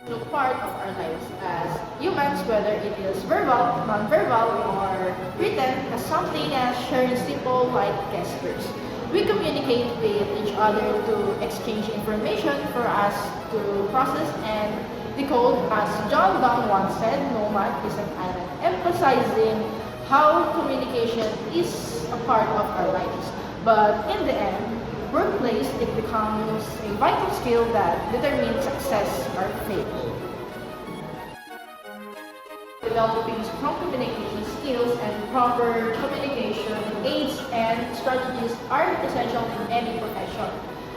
To part of our lives as humans, whether it is verbal, non-verbal, or written, as something as sharing simple white gestures. We communicate with each other to exchange information for us to process and decode. As John Donne once said, no man is an island, emphasizing how communication is a part of our lives. But in the end, workplace, it becomes a vital skill that determines success or failure. Developing strong communication skills and proper communication aids and strategies are essential in any profession.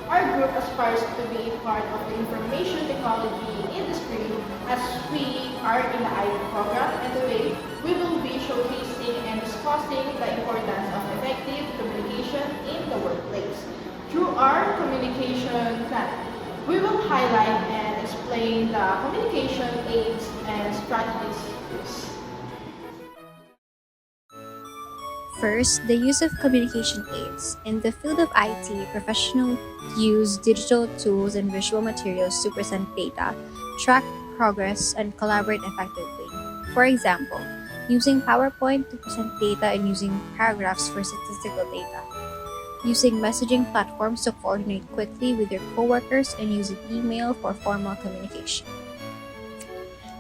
Our group aspires to be part of the information technology industry as we are in the IT program, and today we will be showcasing and discussing the importance of effective communication in the workplace. Through our communication plan, we will highlight and explain the communication aids and strategies. First, the use of communication aids. In the field of IT, professionals use digital tools and visual materials to present data, track progress, and collaborate effectively. For example, using PowerPoint to present data and using paragraphs for statistical data. Using messaging platforms to coordinate quickly with your coworkers and using email for formal communication.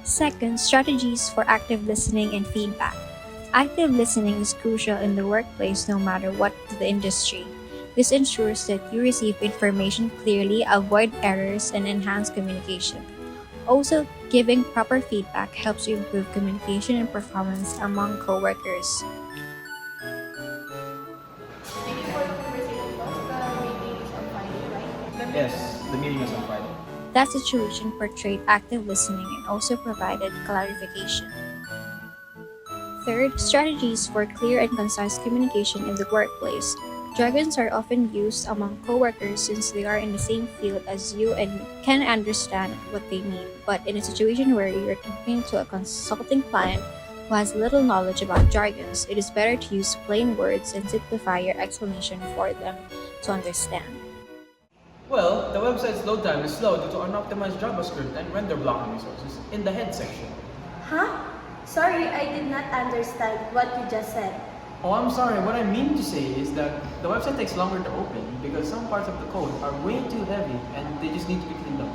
Second, strategies for active listening and feedback. Active listening is crucial in the workplace no matter what the industry. This ensures that you receive information clearly, avoid errors, and enhance communication. Also, giving proper feedback helps you improve communication and performance among coworkers. Thank you for the conversation, boss. The meeting is on Friday, right? Yes, the meeting is on Friday. That situation portrayed active listening and also provided clarification. Third, strategies for clear and concise communication in the workplace. Jargons are often used among coworkers since they are in the same field as you and can understand what they mean. But in a situation where you're talking to a consulting client who has little knowledge about jargons, it is better to use plain words and simplify your explanation for them to understand. Well, the website's load time is slow due to unoptimized JavaScript and render blocking resources in the head section. Huh? Sorry, I did not understand what you just said. Oh, I'm sorry. What I mean to say is that the website takes longer to open because some parts of the code are way too heavy and they just need to be cleaned up.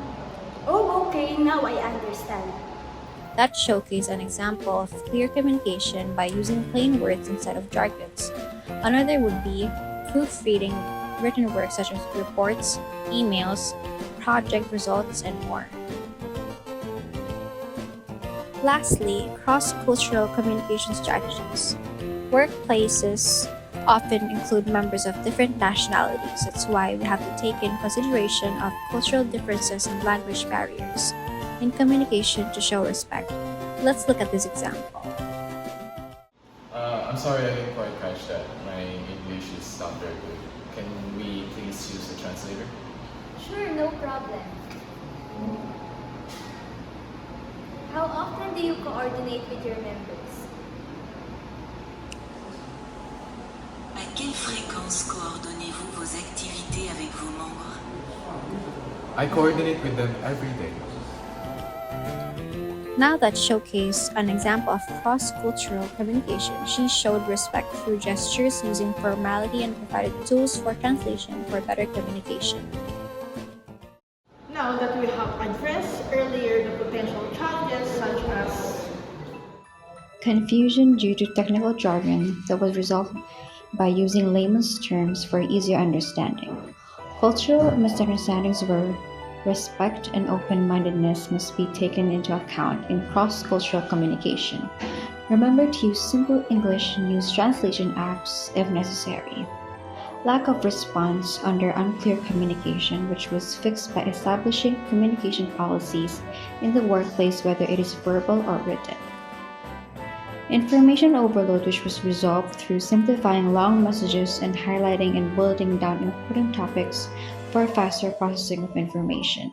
Oh, okay, now I understand. That showcased an example of clear communication by using plain words instead of jargons. Another would be proofreading written work such as reports, emails, project results, and more. Lastly, cross-cultural communication strategies. Workplaces often include members of different nationalities. That's why we have to take in consideration of cultural differences and language barriers in communication to show respect. Let's look at this example. I'm sorry I didn't quite catch that. My English is not very good. Can we please use a translator? Sure, no problem. How often do you coordinate with your members? À quelle fréquence coordonnez-vous vos activités avec vos membres? I coordinate with them every day. Now that showcased an example of cross-cultural communication, she showed respect through gestures using formality and provided tools for translation for better communication. Now that we have addressed earlier the potential challenges such as confusion due to technical jargon that was resolved by using layman's terms for easier understanding. Cultural misunderstandings where respect and open-mindedness must be taken into account in cross-cultural communication. Remember to use simple English and use translation apps if necessary. Lack of response under unclear communication, which was fixed by establishing communication policies in the workplace, whether it is verbal or written. Information overload, which was resolved through simplifying long messages and highlighting and bolding down important topics for faster processing of information.